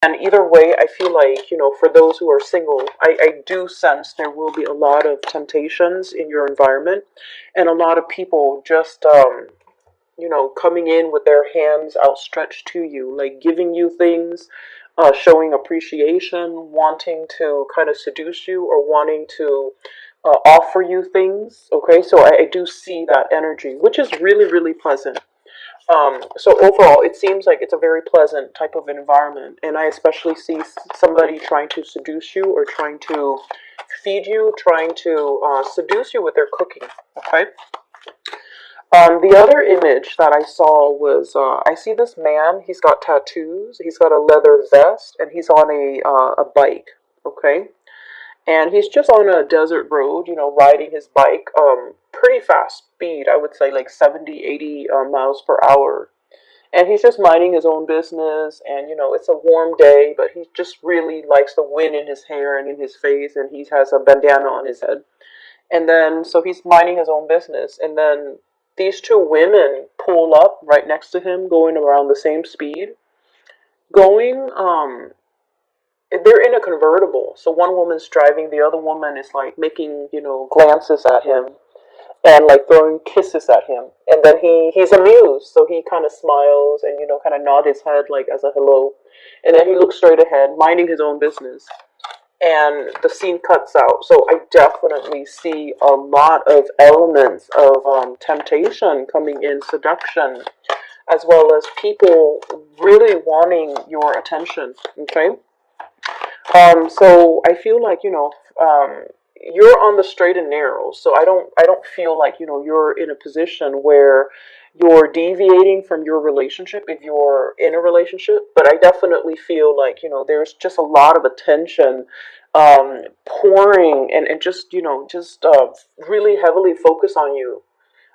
And either way, I feel like, for those who are single, I do sense there will be a lot of temptations in your environment and a lot of people just, coming in with their hands outstretched to you, like giving you things, showing appreciation, wanting to kind of seduce you or wanting to offer you things. Okay, so I do see that energy, which is really, really pleasant. So overall, it seems like it's a very pleasant type of environment, and I especially see somebody trying to seduce you or trying to feed you, trying to seduce you with their cooking. Okay. The other image that I saw was I see this man. He's got tattoos. He's got a leather vest, and he's on a bike. Okay, and he's just on a desert road, riding his bike, pretty fast speed. I would say like 70, 80 miles per hour. And he's just minding his own business, and it's a warm day, but he just really likes the wind in his hair and in his face, and he has a bandana on his head. And then, so he's minding his own business, and then these two women pull up right next to him, going around the same speed. Going, they're in a convertible. So one woman's driving, the other woman is like making, glances at him and like throwing kisses at him. And then he's amused, so he kind of smiles and kind of nod his head like as a hello. And then he looks straight ahead, minding his own business. And the scene cuts out. So I definitely see a lot of elements of temptation coming in, seduction, as well as people really wanting your attention. Okay. So I feel like you're on the straight and narrow. So I don't feel like you're in a position where you're deviating from your relationship if you're in a relationship. But I definitely feel like there's just a lot of attention pouring and just really heavily focus on you.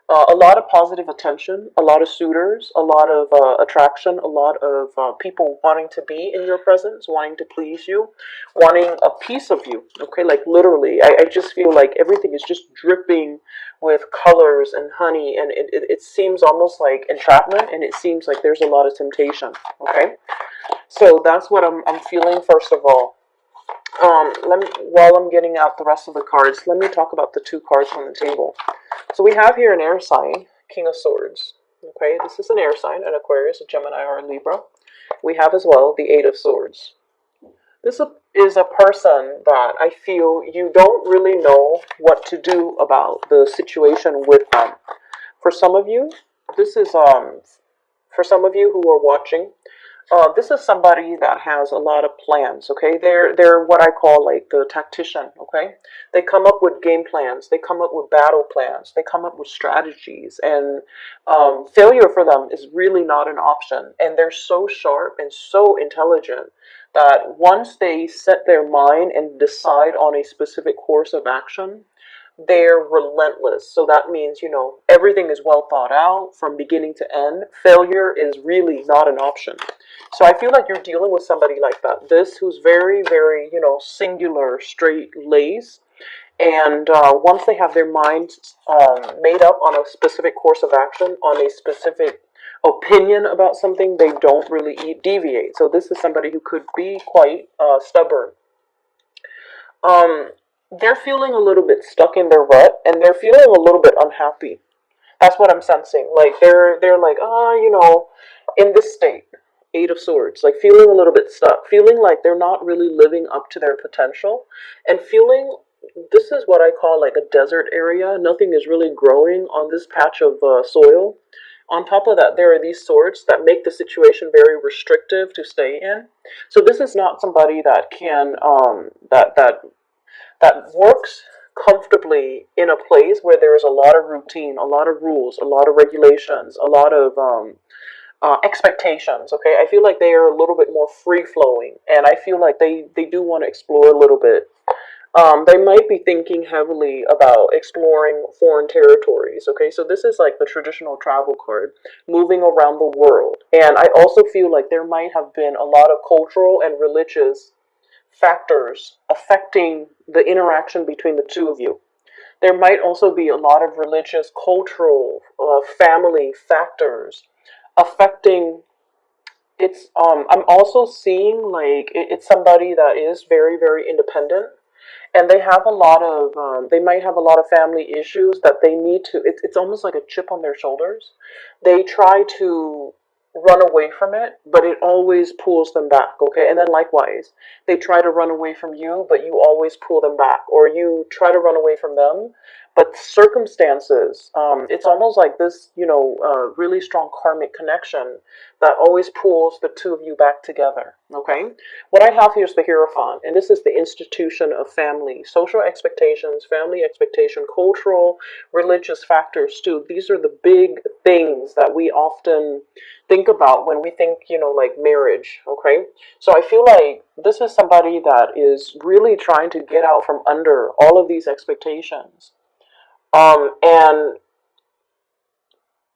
A lot of positive attention, a lot of suitors, a lot of attraction, a lot of people wanting to be in your presence, wanting to please you, wanting a piece of you. Okay, like literally, I just feel like everything is just dripping with colors and honey, and it seems almost like entrapment, and it seems like there's a lot of temptation. Okay, so that's what I'm feeling first of all. While I'm getting out the rest of the cards, let me talk about the two cards on the table. So we have here an air sign, King of Swords. Okay, this is an air sign, an Aquarius, a Gemini, or a Libra. We have as well the Eight of Swords. This is a person that I feel you don't really know what to do about the situation with them. For some of you, this is for some of you who are watching, this is somebody that has a lot of plans. Okay, they're what I call like the tactician. Okay, they come up with game plans, they come up with battle plans, they come up with strategies, and failure for them is really not an option. And they're so sharp and so intelligent that once they set their mind and decide on a specific course of action, they're relentless. So that means, everything is well thought out from beginning to end. Failure is really not an option. So I feel like you're dealing with somebody like that. This who's very, very, singular, straight laced. And once they have their minds made up on a specific course of action, on a specific opinion about something, they don't really deviate. So this is somebody who could be quite stubborn. Um, they're feeling a little bit stuck in their rut, and they're feeling a little bit unhappy. That's what I'm sensing. Like they're like, in this state, Eight of Swords, like feeling a little bit stuck, feeling like they're not really living up to their potential, and feeling this is what I call like a desert area. Nothing is really growing on this patch of soil. On top of that, there are these swords that make the situation very restrictive to stay in. So this is not somebody that can that works comfortably in a place where there is a lot of routine, a lot of rules, a lot of regulations, a lot of expectations. Okay, I feel like they are a little bit more free flowing, and I feel like they do want to explore a little bit. They might be thinking heavily about exploring foreign territories. Okay, so this is like the traditional travel card, moving around the world. And I also feel like there might have been a lot of cultural and religious factors affecting the interaction between the two of you. There might also be a lot of religious, cultural, family factors affecting I'm also seeing like it's somebody that is very, very independent, and they have a lot of they might have a lot of family issues that they need to it's almost like a chip on their shoulders. They try to run away from it, but it always pulls them back. Okay, and then likewise, they try to run away from you, but you always pull them back, or you try to run away from them, but circumstances, it's almost like this, really strong karmic connection that always pulls the two of you back together. Okay, what I have here is the Hierophant, and this is the institution of family, social expectations, family expectation, cultural, religious factors too. These are the big things that we often think about when we think, like marriage. Okay, so I feel like this is somebody that is really trying to get out from under all of these expectations. And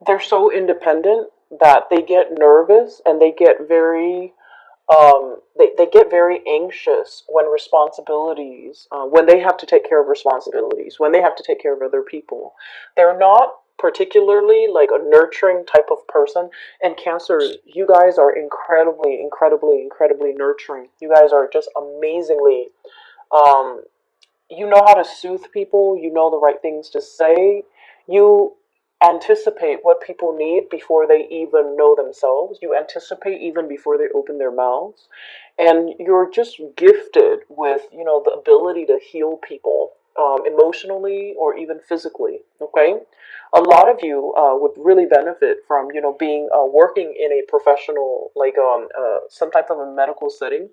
they're so independent that they get nervous and they get very anxious when when they have to take care of responsibilities, when they have to take care of other people. They're not particularly like a nurturing type of person. And Cancer, you guys are incredibly, incredibly, incredibly nurturing. You guys are just amazingly, um, you know how to soothe people, you know the right things to say, you anticipate what people need before they even know themselves, you anticipate even before they open their mouths, and you're just gifted with, the ability to heal people, emotionally or even physically. Okay, a lot of you would really benefit from, being working in a professional, like some type of a medical setting,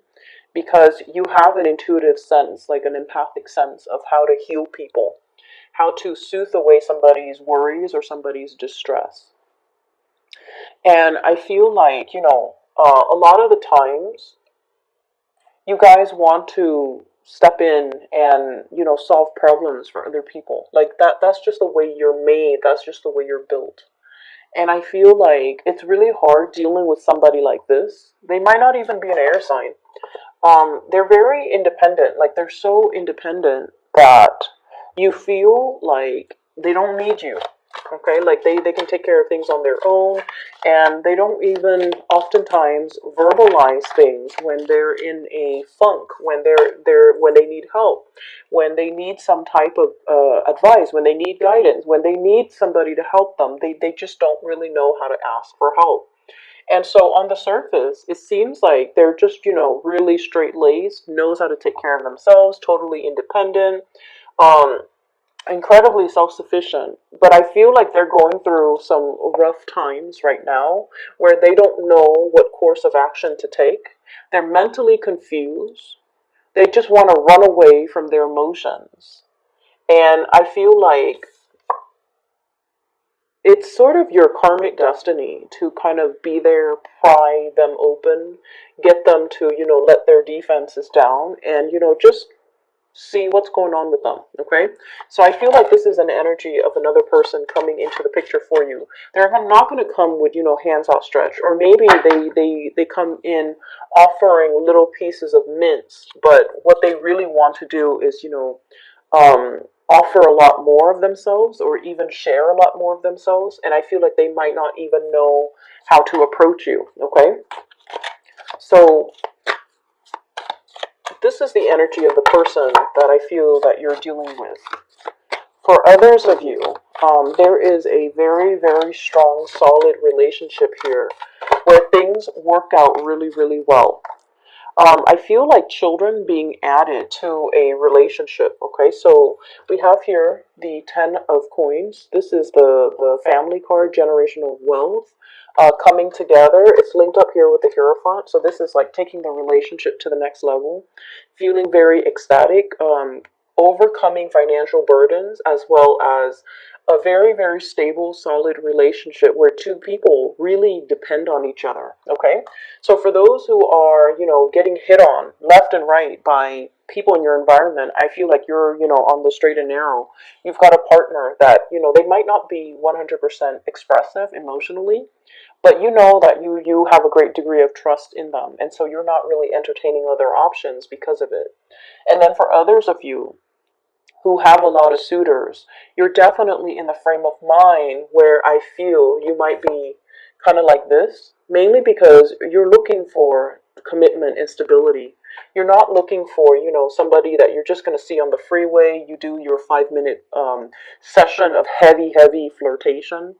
because you have an intuitive sense, like an empathic sense of how to heal people, how to soothe away somebody's worries or somebody's distress. And I feel like, a lot of the times you guys want to step in and, solve problems for other people. Like that's just the way you're made, that's just the way you're built. And I feel like it's really hard dealing with somebody like this. They might not even be an air sign. They're very independent. Like they're so independent that you feel like they don't need you. Okay, like they can take care of things on their own, and they don't even oftentimes verbalize things when they're in a funk, when they need help, when they need some type of advice, when they need guidance, when they need somebody to help them. They just don't really know how to ask for help. And so on the surface, it seems like they're just, really straight laced, knows how to take care of themselves, totally independent, um, incredibly self sufficient. But I feel like they're going through some rough times right now where they don't know what course of action to take. They're mentally confused. They just want to run away from their emotions. And I feel like it's sort of your karmic destiny to kind of be there, pry them open, get them to, let their defenses down, and, just see what's going on with them. Okay, so I feel like this is an energy of another person coming into the picture for you. They're not going to come with, hands outstretched, or maybe they come in offering little pieces of mints, but what they really want to do is, offer a lot more of themselves, or even share a lot more of themselves. And I feel like they might not even know how to approach you. Okay, so this is the energy of the person that I feel that you're dealing with. For others of you, there is a very, very strong, solid relationship here where things work out really, really well. I feel like children being added to a relationship. Okay, so we have here the Ten of Coins. This is the family card, generational wealth, coming together. It's linked up here with the Hierophant. So this is like taking the relationship to the next level, feeling very ecstatic, overcoming financial burdens, as well as a very, very stable, solid relationship where two people really depend on each other. Okay, so for those who are, getting hit on left and right by people in your environment, I feel like you're, on the straight and narrow. You've got a partner that, they might not be 100% expressive emotionally, but you know that you have a great degree of trust in them. And so you're not really entertaining other options because of it. And then for others of you who have a lot of suitors, you're definitely in the frame of mind where I feel you might be kind of like this, mainly because you're looking for commitment and stability. You're not looking for, somebody that you're just going to see on the freeway. You do your 5 minute session of heavy, heavy flirtation,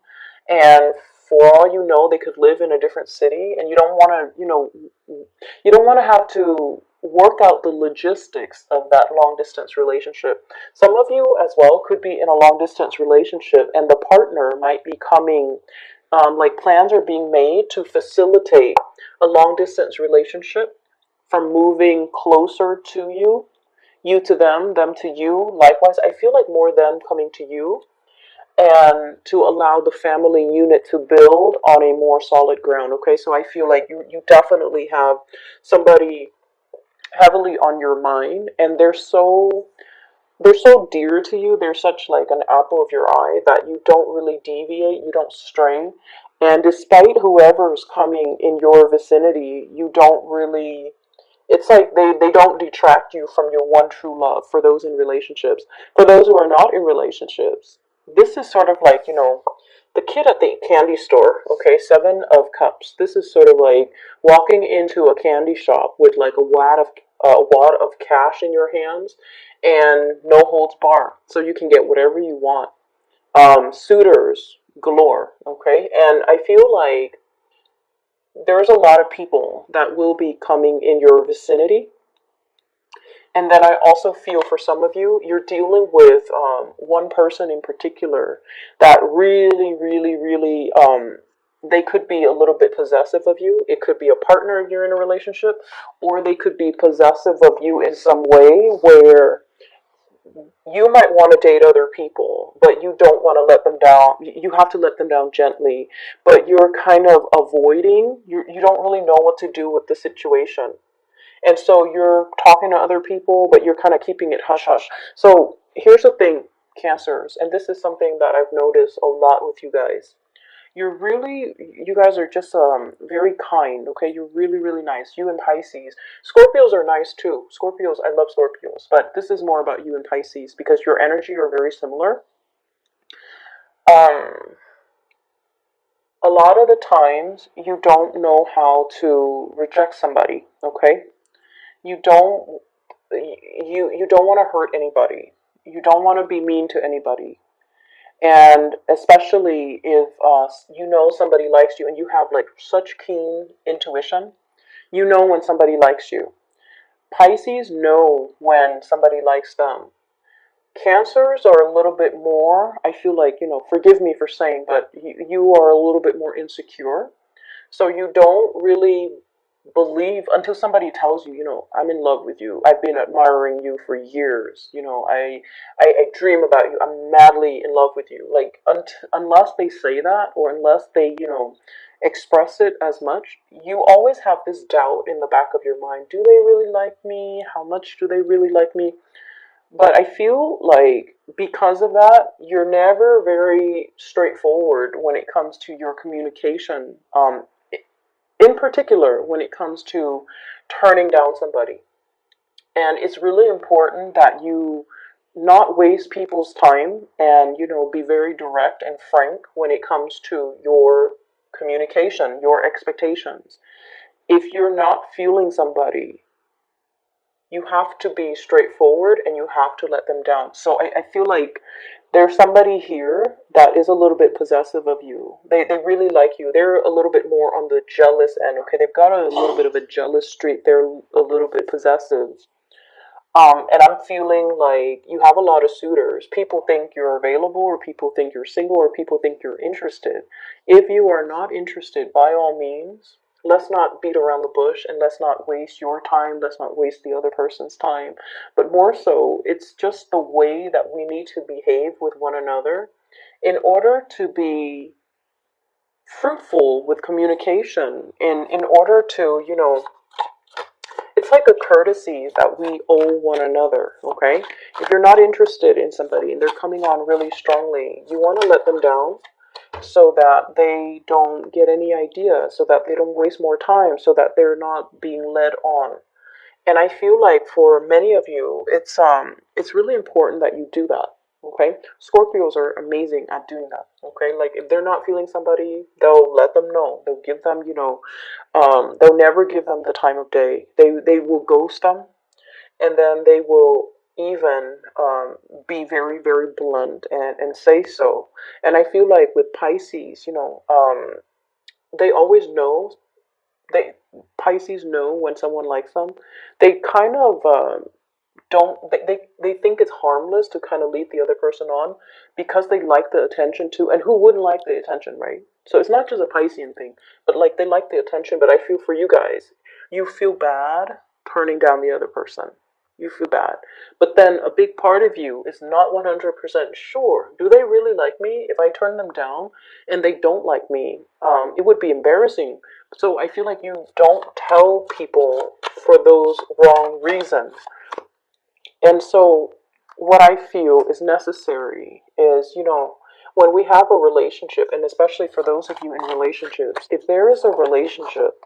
and for all you know, they could live in a different city, and you don't want to have to work out the logistics of that long distance relationship. Some of you as well could be in a long distance relationship, and the partner might be coming, like plans are being made to facilitate a long distance relationship from moving closer to you to them to you. Likewise, I feel like more them coming to you, and to allow the family unit to build on a more solid ground. Okay, so I feel like you definitely have somebody heavily on your mind, and they're so dear to you. They're such like an apple of your eye that you don't really deviate, you don't stray. And despite whoever's coming in your vicinity, you don't really, it's like they don't detract you from your one true love. For those in relationships, for those who are not in relationships, this is sort of like, the kid at the candy store. Okay, 7 of cups. This is sort of like walking into a candy shop with like a wad of cash in your hands, and no holds bar, so you can get whatever you want. Suitors galore. Okay, and I feel like there's a lot of people that will be coming in your vicinity. And then I also feel for some of you, you're dealing with one person in particular that really, really, really, they could be a little bit possessive of you. It could be a partner you're in a relationship, or they could be possessive of you in some way where you might want to date other people, but you don't want to let them down. You have to let them down gently, but you're kind of avoiding, you don't really know what to do with the situation. And so you're talking to other people, but you're kind of keeping it hush hush. So here's the thing, Cancers, and this is something that I've noticed a lot with you guys. You guys are just very kind, okay? You're really, really nice. You and Pisces. Scorpios are nice too. Scorpios, I love Scorpios. But this is more about you and Pisces because your energy are very similar. Um, a lot of the times you don't know how to reject somebody, okay? You don't you don't want to hurt anybody. You don't want to be mean to anybody. And especially if you know somebody likes you and you have like such keen intuition, you know when somebody likes you. Pisces know when somebody likes them. Cancers are a little bit more, I feel like, forgive me for saying, but you are a little bit more insecure. So you don't really believe until somebody tells you, I'm in love with you. I've been admiring you for years. I dream about you. I'm madly in love with you. Like, unless they say that, or unless they, express it as much, you always have this doubt in the back of your mind. Do they really like me? How much do they really like me? But I feel like because of that, you're never very straightforward when it comes to your communication. In particular, when it comes to turning down somebody. And it's really important that you not waste people's time, and, be very direct and frank when it comes to your communication, your expectations. If you're not feeling somebody, you have to be straightforward and you have to let them down. So I feel like there's somebody here that is a little bit possessive of you. They really like you. They're a little bit more on the jealous end, okay? They've got a little bit of a jealous streak. They're a little bit possessive. And I'm feeling like you have a lot of suitors. People think you're available, or people think you're single, or people think you're interested. If you are not interested, by all means, let's not beat around the bush, and let's not waste your time. Let's not waste the other person's time. But more so, it's just the way that we need to behave with one another in order to be fruitful with communication, in order to, it's like a courtesy that we owe one another, okay? If you're not interested in somebody and they're coming on really strongly, you want to let them down so that they don't get any idea, so that they don't waste more time, so that they're not being led on. And I feel like for many of you, it's really important that you do that. Okay, Scorpios are amazing at doing that. Okay, like if they're not feeling somebody, they'll let them know. They'll give them, they'll never give them the time of day. They will ghost them, and then they will even be very very blunt and say so. And I feel like with Pisces, they always know. They Pisces know when someone likes them. They kind of don't they think it's harmless to kind of lead the other person on because they like the attention too, and who wouldn't like the attention, right? So it's not just a Piscean thing, but like they like the attention. But I feel for you guys, you feel bad turning down the other person. You feel bad, but then a big part of you is not 100% sure, do they really like me? If I turn them down and they don't like me, it would be embarrassing. So I feel like you don't tell people for those wrong reasons. And so, what I feel is necessary is, when we have a relationship, and especially for those of you in relationships, if there is a relationship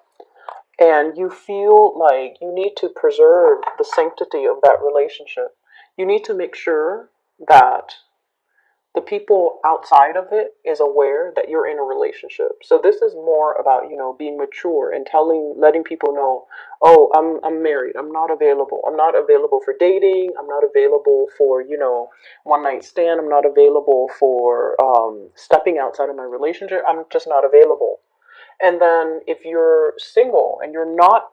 and you feel like you need to preserve the sanctity of that relationship, you need to make sure that the people outside of it is aware that you're in a relationship. So this is more about, being mature and letting people know, oh, I'm married. I'm not available. I'm not available for dating. I'm not available for, one night stand. I'm not available for stepping outside of my relationship. I'm just not available. And then if you're single and you're not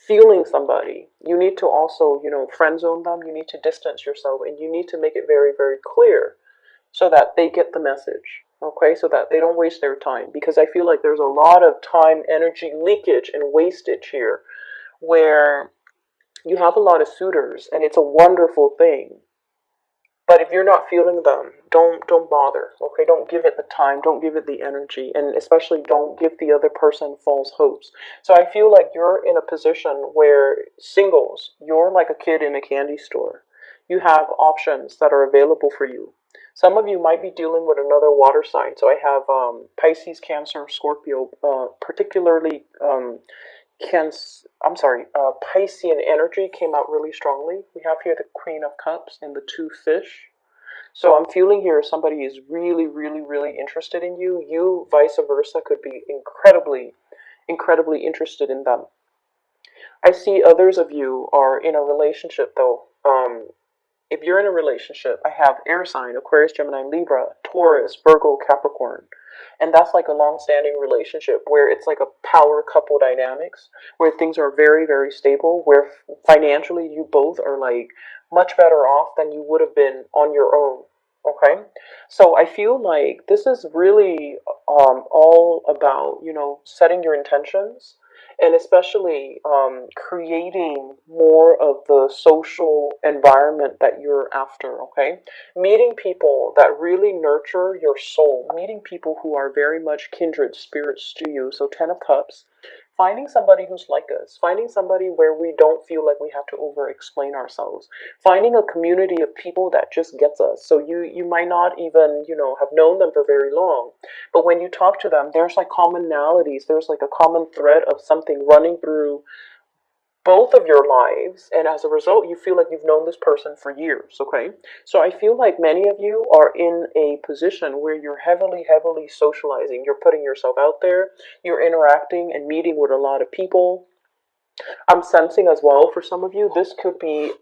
feeling somebody, you need to also, friend zone them. You need to distance yourself, and you need to make it very, very clear so that they get the message. Okay, so that they don't waste their time. Because I feel like there's a lot of time, energy leakage, and wastage here where you have a lot of suitors, and it's a wonderful thing. But if you're not feeling them, don't bother. Okay, don't give it the time, don't give it the energy, and especially don't give the other person false hopes. So I feel like you're in a position where singles, you're like a kid in a candy store. You have options that are available for you. Some of you might be dealing with another water sign. So I have Pisces, Cancer, Scorpio, particularly Piscean energy came out really strongly. We have here the Queen of Cups and the two fish. So I'm feeling here somebody is really, really, really interested in you. You, vice versa, could be incredibly, incredibly interested in them. I see others of you are in a relationship though. If you're in a relationship, I have air sign, Aquarius, Gemini, Libra, Taurus, Virgo, Capricorn. And that's like a long-standing relationship where it's like a power couple dynamics, where things are very, very stable, where financially you both are like much better off than you would have been on your own. Okay? So I feel like this is really all about, setting your intentions and especially creating more of the social environment that you're after, okay? Meeting people that really nurture your soul, meeting people who are very much kindred spirits to you. So, 10 of Cups. Finding somebody who's like us, finding somebody where we don't feel like we have to over explain ourselves, finding a community of people that just gets us. So you might not even, have known them for very long, but when you talk to them, there's like commonalities, there's like a common thread of something running through both of your lives, and as a result you feel like you've known this person for years. Okay, so I feel like many of you are in a position where you're heavily socializing, you're putting yourself out there, you're interacting and meeting with a lot of people. I'm sensing as well for some of you, this could be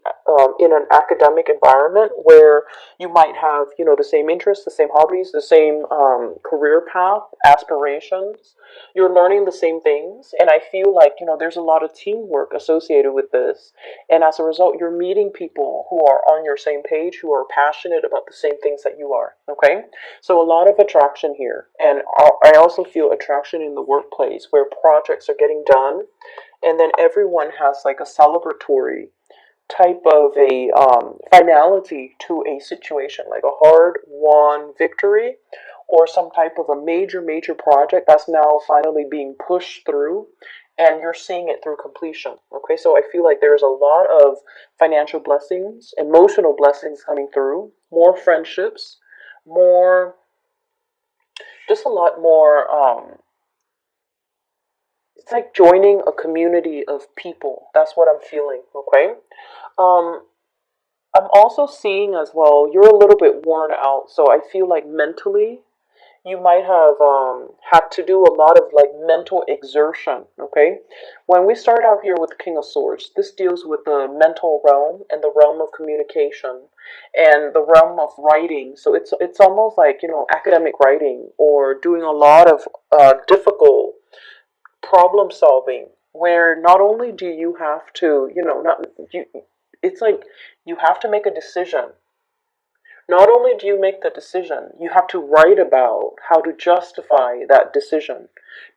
in an academic environment where you might have, the same interests, the same hobbies, the same career path, aspirations. You're learning the same things. And I feel like, there's a lot of teamwork associated with this. And as a result, you're meeting people who are on your same page, who are passionate about the same things that you are. Okay? So a lot of attraction here. And I also feel attraction in the workplace where projects are getting done, and then everyone has like a celebratory type of a finality to a situation, like a hard won victory or some type of a major project that's now finally being pushed through, and you're seeing it through completion. Okay, so I feel like there's a lot of financial blessings, emotional blessings coming through, more friendships, more, just a lot more it's like joining a community of people. That's what I'm feeling, okay? Um, I'm also seeing as well, you're a little bit worn out. So I feel like mentally, you might have had to do a lot of like mental exertion. Okay, when we start out here with the King of Swords, this deals with the mental realm and the realm of communication and the realm of writing. So it's almost like, academic writing or doing a lot of difficult problem solving, where not only do you have to, not you, it's like you have to make a decision. Not only do you make the decision, you have to write about how to justify that decision.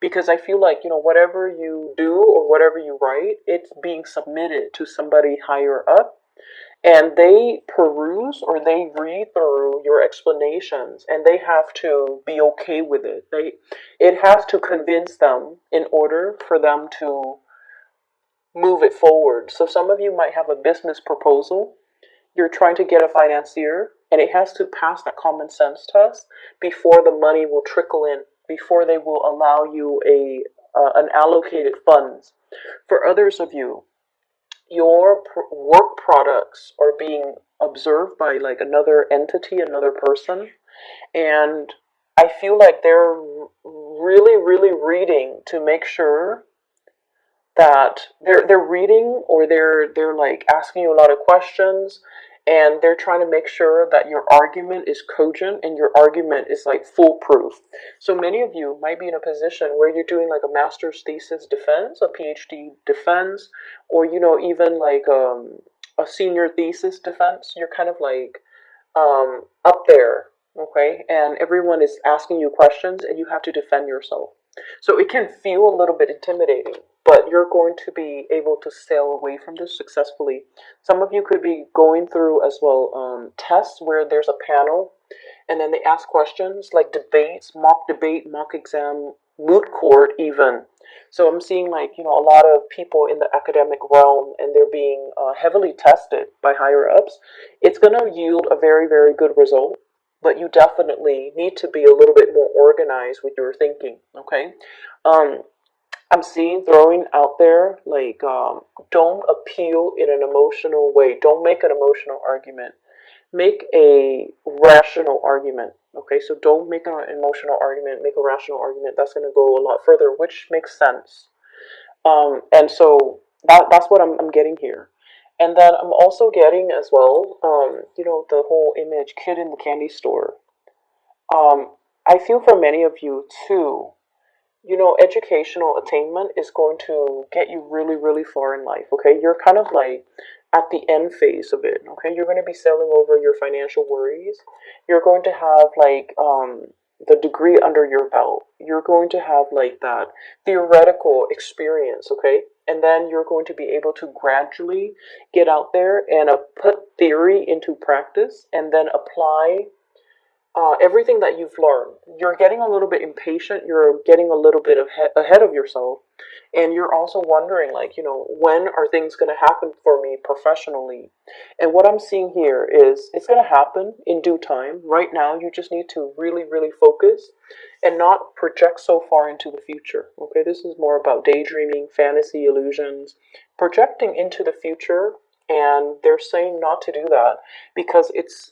Because I feel like, whatever you do or whatever you write, it's being submitted to somebody higher up, and they peruse or they read through your explanations, and they have to be okay with it. It has to convince them in order for them to move it forward. So some of you might have a business proposal, you're trying to get a financier, and it has to pass that common sense test before the money will trickle in, before they will allow you an allocated funds. For others of you, your work products are being observed by like another entity, another person, and I feel like they're really, really reading to make sure that they're reading, or they're like asking you a lot of questions, and they're trying to make sure that your argument is cogent and your argument is like foolproof. So many of you might be in a position where you're doing like a master's thesis defense, a PhD defense, or even like a senior thesis defense. You're kind of like up there, okay, and everyone is asking you questions and you have to defend yourself. So it can feel a little bit intimidating, but you're going to be able to sail away from this successfully. Some of you could be going through as well tests where there's a panel and then they ask questions like debates, mock debate, mock exam, moot court even. So I'm seeing like, a lot of people in the academic realm, and they're being heavily tested by higher ups. It's going to yield a very, very good result, but you definitely need to be a little bit more organized with your thinking, okay? Um, I'm seeing throwing out there like don't appeal in an emotional way. Don't make an emotional argument. Make a rational argument. Okay, so don't make an emotional argument. Make a rational argument. That's going to go a lot further, which makes sense. And so that's what I'm getting here. And then I'm also getting as well, the whole image kid in the candy store. Um, I feel for many of you too, educational attainment is going to get you really, really far in life, okay? You're kind of like at the end phase of it, okay? You're going to be sailing over your financial worries. You're going to have like the degree under your belt. You're going to have like that theoretical experience, okay? And then you're going to be able to gradually get out there and put theory into practice and then apply everything that you've learned. You're getting a little bit impatient, you're getting a little bit ahead of yourself, and you're also wondering, like, when are things going to happen for me professionally? And what I'm seeing here is it's going to happen in due time. Right now, you just need to really, really focus and not project so far into the future. Okay, this is more about daydreaming, fantasy, illusions, projecting into the future, and they're saying not to do that because it's